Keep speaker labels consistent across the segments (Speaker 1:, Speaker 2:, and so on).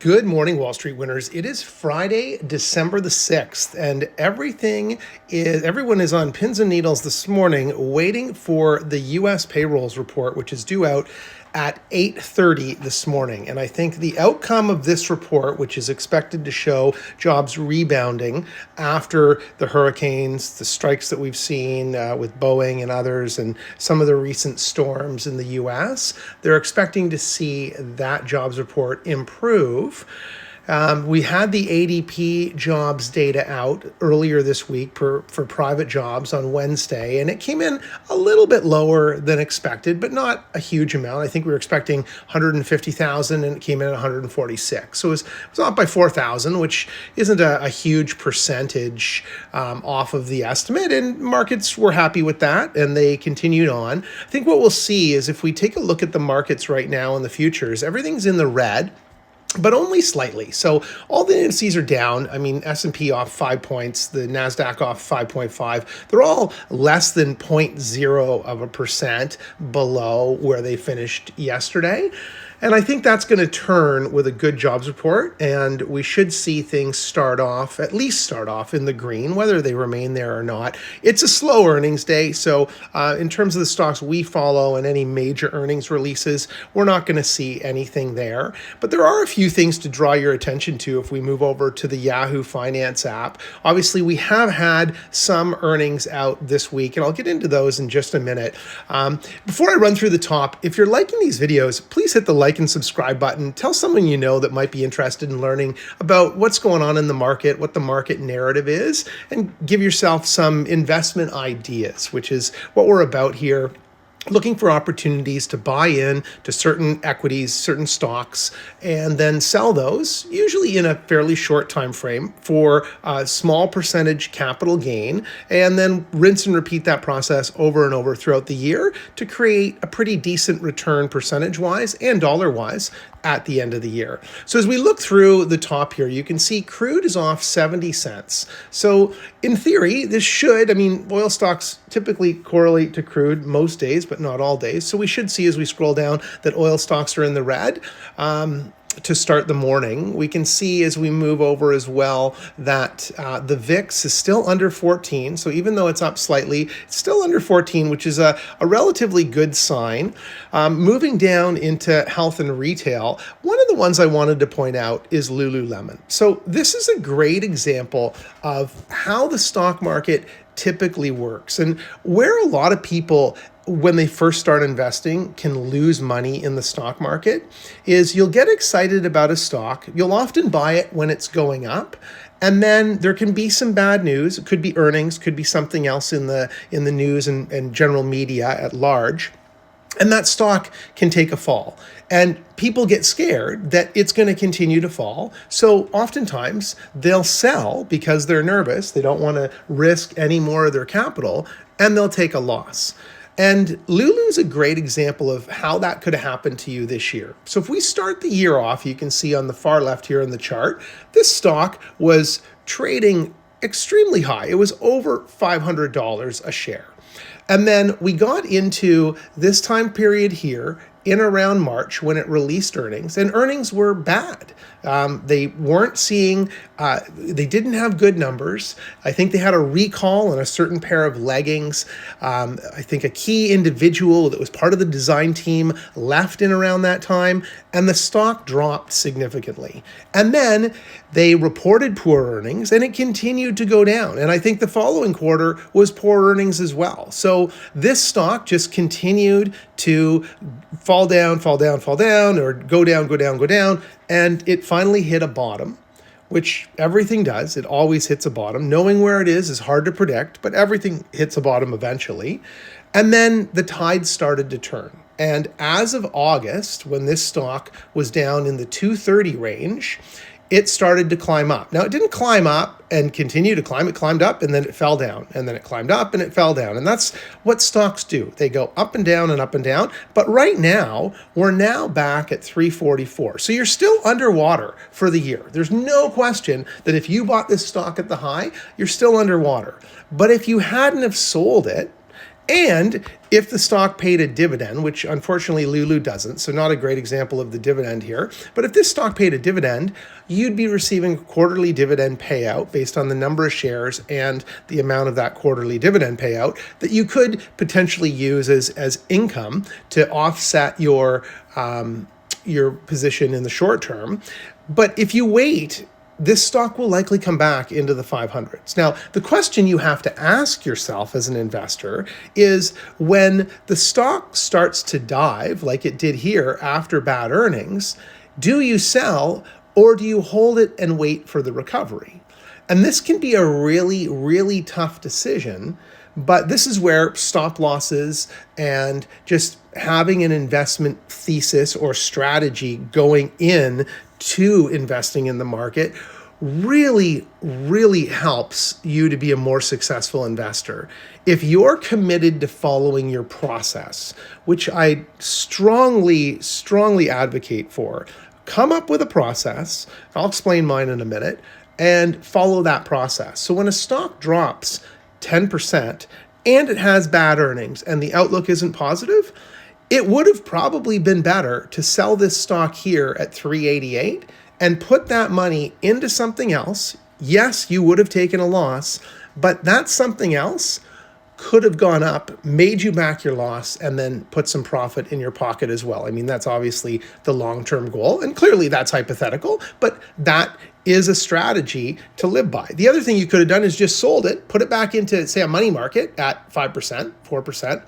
Speaker 1: Good morning, Wall Street winners. It is Friday, December the 6th, and everyone is on pins and needles this morning waiting for the U.S. payrolls report, which is due out at 8:30 this morning. And I think the outcome of this report, which is expected to show jobs rebounding after the hurricanes, the strikes that we've seen with Boeing and others, and some of the recent storms in the U.S., they're expecting to see that jobs report improve. We had the ADP jobs data out earlier this week for private jobs on Wednesday, and it came in a little bit lower than expected, but not a huge amount. I think we were expecting 150,000, and it came in at 146. So it was off by 4,000, which isn't a huge percentage off of the estimate, and markets were happy with that, and they continued on. I think what we'll see is if we take a look at the markets right now in the futures, everything's in the red, but only slightly. So all the indices are down. I mean, S&P off 5 points, the NASDAQ off 5.5. They're all less than 0.0% below where they finished yesterday. And I think that's going to turn with a good jobs report, and we should see things at least start off in the green, whether they remain there or not. It's a slow earnings day, so in terms of the stocks we follow and any major earnings releases, we're not going to see anything there. But there are a few things to draw your attention to if we move over to the Yahoo Finance app. Obviously, we have had some earnings out this week, and I'll get into those in just a minute. Before I run through the top, if you're liking these videos, please hit the like and subscribe button. Tell someone you know that might be interested in learning about what's going on in the market, what the market narrative is, and give yourself some investment ideas, which is what we're about here. Looking for opportunities to buy in to certain equities, certain stocks, and then sell those, usually in a fairly short time frame for a small percentage capital gain, and then rinse and repeat that process over and over throughout the year to create a pretty decent return percentage-wise and dollar-wise at the end of the year. So as we look through the top here, you can see crude is off 70 cents. So in theory, oil stocks typically correlate to crude most days, but not all days. So we should see as we scroll down that oil stocks are in the red. To start the morning, we can see as we move over as well that the VIX is still under 14. So even though it's up slightly, it's still under 14, which is a relatively good sign. Moving down into health and retail, one of the ones I wanted to point out is Lululemon. So this is a great example of how the stock market typically works and where a lot of people, when they first start investing, can lose money in the stock market is you'll get excited about a stock. You'll often buy it when it's going up. And then there can be some bad news. It could be earnings, could be something else in the news and general media at large. And that stock can take a fall. And people get scared that it's going to continue to fall. So oftentimes they'll sell because they're nervous. They don't want to risk any more of their capital, and they'll take a loss. And Lulu's a great example of how that could have happened to you this year. So if we start the year off, you can see on the far left here in the chart, this stock was trading extremely high. It was over $500 a share. And then we got into this time period here in around March when it released earnings, and earnings were bad. They didn't have good numbers. I think they had a recall on a certain pair of leggings. I think a key individual that was part of the design team left in around that time, and the stock dropped significantly. And then they reported poor earnings, and it continued to go down. And I think the following quarter was poor earnings as well. So this stock just continued to fall down, or go down, and it finally hit a bottom, which everything does. It always hits a bottom. Knowing where it is hard to predict, but everything hits a bottom eventually. And then the tide started to turn. And as of August, when this stock was down in the 230 range, it started to climb up. Now, it didn't climb up and continue to climb. It climbed up and then it fell down, and then it climbed up and it fell down. And that's what stocks do. They go up and down and up and down. But right now, we're now back at 344. So you're still underwater for the year. There's no question that if you bought this stock at the high, you're still underwater. But if you hadn't have sold it, And if the stock paid a dividend, which unfortunately Lulu doesn't, so not a great example of the dividend here, but if this stock paid a dividend, you'd be receiving a quarterly dividend payout based on the number of shares and the amount of that quarterly dividend payout that you could potentially use as income to offset your position in the short term. But if you wait, this stock will likely come back into the 500s. Now, the question you have to ask yourself as an investor is, when the stock starts to dive, like it did here after bad earnings, do you sell or do you hold it and wait for the recovery? And this can be a really, really tough decision, but this is where stop losses and just having an investment thesis or strategy going in to investing in the market really, really helps you to be a more successful investor. If you're committed to following your process, which I strongly, strongly advocate for, come up with a process. I'll explain mine in a minute, and follow that process. So when a stock drops 10% and it has bad earnings and the outlook isn't positive, it would have probably been better to sell this stock here at 388 and put that money into something else. Yes, you would have taken a loss, but that something else could have gone up, made you back your loss, and then put some profit in your pocket as well. I mean, that's obviously the long-term goal, and clearly that's hypothetical, but that is a strategy to live by. The other thing you could have done is just sold it, put it back into, say, a money market at 5%, 4%,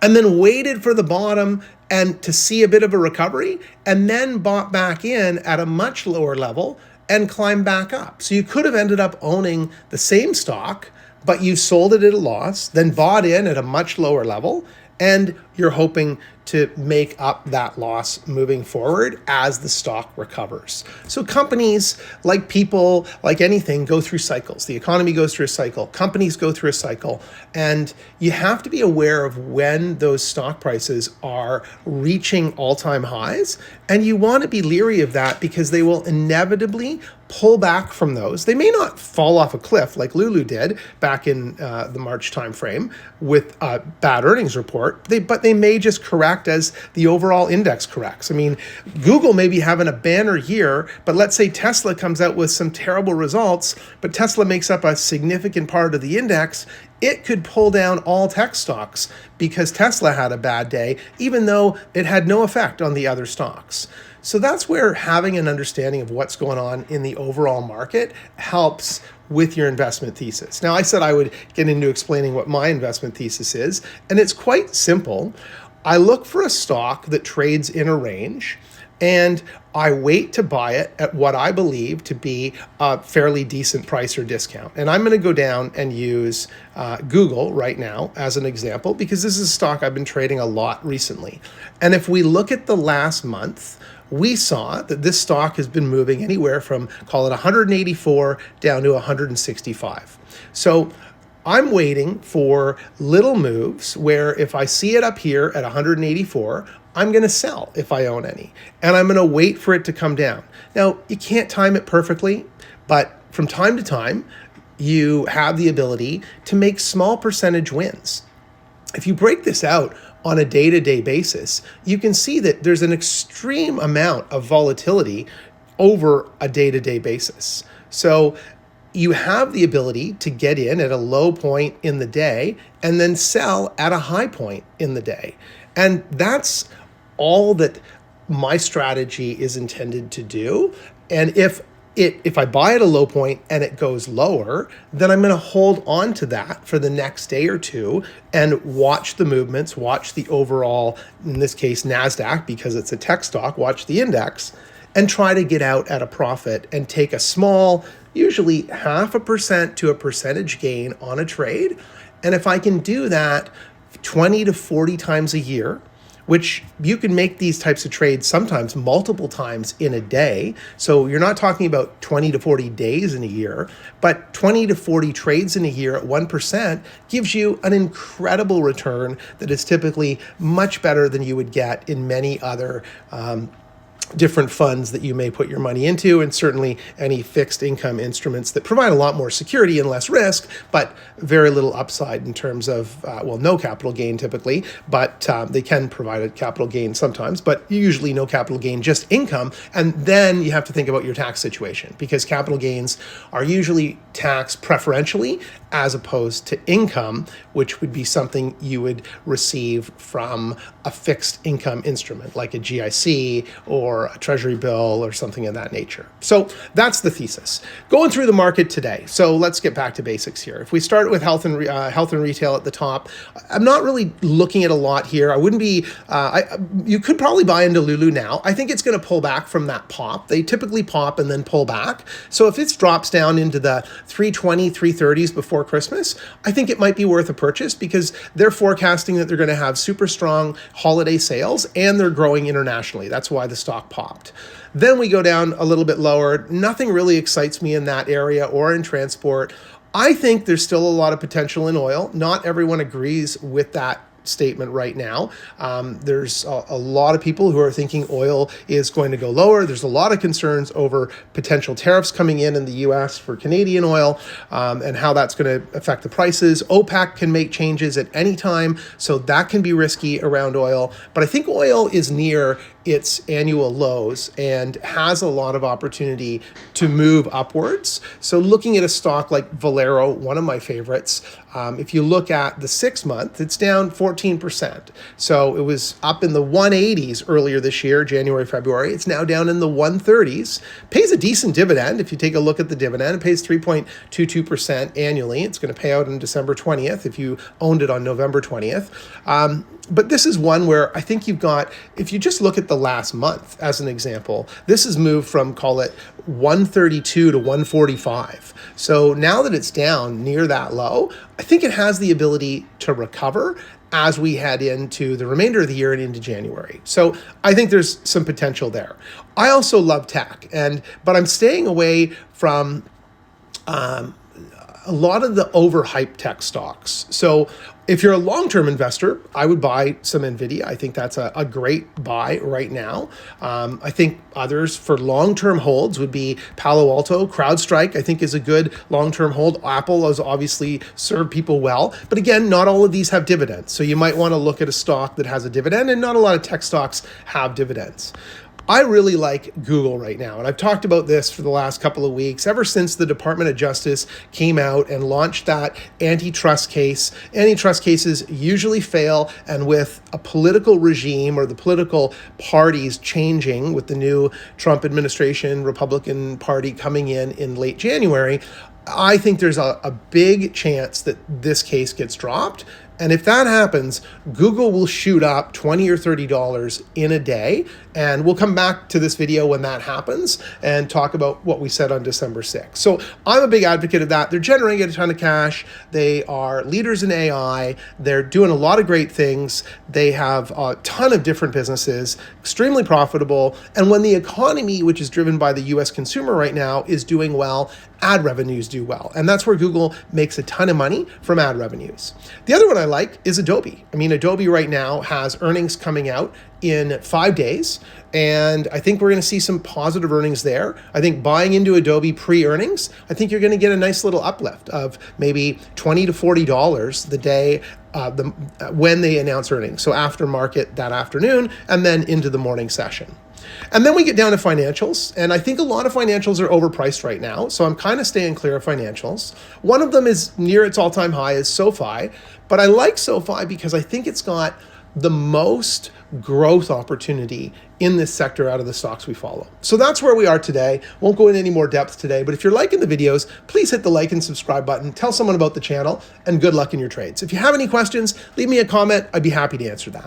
Speaker 1: and then waited for the bottom and to see a bit of a recovery, and then bought back in at a much lower level and climbed back up. So you could have ended up owning the same stock, but you sold it at a loss, then bought in at a much lower level, and you're hoping to make up that loss moving forward as the stock recovers. So companies, like people, like anything, go through cycles. The economy goes through a cycle. Companies go through a cycle. And you have to be aware of when those stock prices are reaching all-time highs. And you want to be leery of that because they will inevitably pull back from those. They may not fall off a cliff like Lulu did back in the March timeframe with a bad earnings report, but they may just correct as the overall index corrects. I mean, Google may be having a banner year, but let's say Tesla comes out with some terrible results, but Tesla makes up a significant part of the index. It could pull down all tech stocks because Tesla had a bad day, even though it had no effect on the other stocks. So that's where having an understanding of what's going on in the overall market helps with your investment thesis. Now, I said I would get into explaining what my investment thesis is, and it's quite simple. I look for a stock that trades in a range, and I wait to buy it at what I believe to be a fairly decent price or discount. And I'm going to go down and use Google right now as an example, because this is a stock I've been trading a lot recently. And if we look at the last month, we saw that this stock has been moving anywhere from, call it 184 down to 165. So I'm waiting for little moves where if I see it up here at 184, I'm going to sell if I own any, and I'm going to wait for it to come down. Now, you can't time it perfectly, but from time to time, you have the ability to make small percentage wins. If you break this out on a day-to-day basis, you can see that there's an extreme amount of volatility over a day-to-day basis. So you have the ability to get in at a low point in the day and then sell at a high point in the day. And that's all that my strategy is intended to do. And if I buy at a low point and it goes lower, then I'm going to hold on to that for the next day or two and watch the movements, watch the overall, in this case, NASDAQ, because it's a tech stock, watch the index, and try to get out at a profit and take a small, usually 0.5% to a percentage gain on a trade. And if I can do that 20 to 40 times a year, which you can make these types of trades sometimes multiple times in a day. So you're not talking about 20 to 40 days in a year, but 20 to 40 trades in a year at 1% gives you an incredible return that is typically much better than you would get in many other different funds that you may put your money into, and certainly any fixed income instruments that provide a lot more security and less risk, but very little upside in terms of, well, no capital gain typically, but they can provide a capital gain sometimes, but usually no capital gain, just income. And then you have to think about your tax situation, because capital gains are usually taxed preferentially as opposed to income, which would be something you would receive from a fixed income instrument like a GIC or a treasury bill or something of that nature. So that's the thesis. Going through the market today. So let's get back to basics here. If we start with health and retail at the top, I'm not really looking at a lot here. I wouldn't be, you could probably buy into Lulu now. I think it's going to pull back from that pop. They typically pop and then pull back. So if it drops down into the 320, 330s before Christmas, I think it might be worth a purchase, because they're forecasting that they're going to have super strong holiday sales and they're growing internationally. That's why the stock popped. Then we go down a little bit lower. Nothing really excites me in that area or in transport. I think there's still a lot of potential in oil. Not everyone agrees with that statement right now. There's a lot of people who are thinking oil is going to go lower. There's a lot of concerns over potential tariffs coming in the US for Canadian oil, and how that's going to affect the prices. OPEC can make changes at any time, so that can be risky around oil. But I think oil is near its annual lows and has a lot of opportunity to move upwards. So looking at a stock like Valero, one of my favorites, if you look at the 6 month, it's down 14%. So it was up in the 180s earlier this year, January, February. It's now down in the 130s. Pays a decent dividend. If you take a look at the dividend, it pays 3.22% annually. It's going to pay out on December 20th if you owned it on November 20th. But this is one where I think you've got, if you just look at the last month as an example, this has moved from, call it 132 to 145. So now that it's down near that low, I think it has the ability to recover as we head into the remainder of the year and into January. So I think there's some potential there. I also love tech, but I'm staying away from a lot of the overhyped tech stocks. So if you're a long-term investor, I would buy some NVIDIA. I think that's a great buy right now. I think others for long-term holds would be Palo Alto. CrowdStrike, I think, is a good long-term hold. Apple has obviously served people well. But again, not all of these have dividends. So you might want to look at a stock that has a dividend, and not a lot of tech stocks have dividends. I really like Google right now, and I've talked about this for the last couple of weeks, ever since the Department of Justice came out and launched that antitrust case. Antitrust cases usually fail, and with a political regime or the political parties changing with the new Trump administration, Republican Party coming in late January, I think there's a big chance that this case gets dropped. And if that happens, Google will shoot up $20 or $30 in a day. And we'll come back to this video when that happens and talk about what we said on December 6th. So I'm a big advocate of that. They're generating a ton of cash. They are leaders in AI. They're doing a lot of great things. They have a ton of different businesses, extremely profitable. And when the economy, which is driven by the US consumer right now, is doing well, ad revenues do well. And that's where Google makes a ton of money from ad revenues. The other one I like is Adobe. I mean, Adobe right now has earnings coming out in 5 days, and I think we're going to see some positive earnings there. I think buying into Adobe pre-earnings, I think you're going to get a nice little uplift of maybe $20 to $40 the day when they announce earnings. So after market that afternoon, and then into the morning session. And then we get down to financials, and I think a lot of financials are overpriced right now, so I'm kind of staying clear of financials. One of them is near its all-time high, is SoFi, but I like SoFi because I think it's got the most growth opportunity in this sector out of the stocks we follow. So that's where we are today. Won't go into any more depth today, but if you're liking the videos, please hit the like and subscribe button, tell someone about the channel, and good luck in your trades. If you have any questions, leave me a comment. I'd be happy to answer that.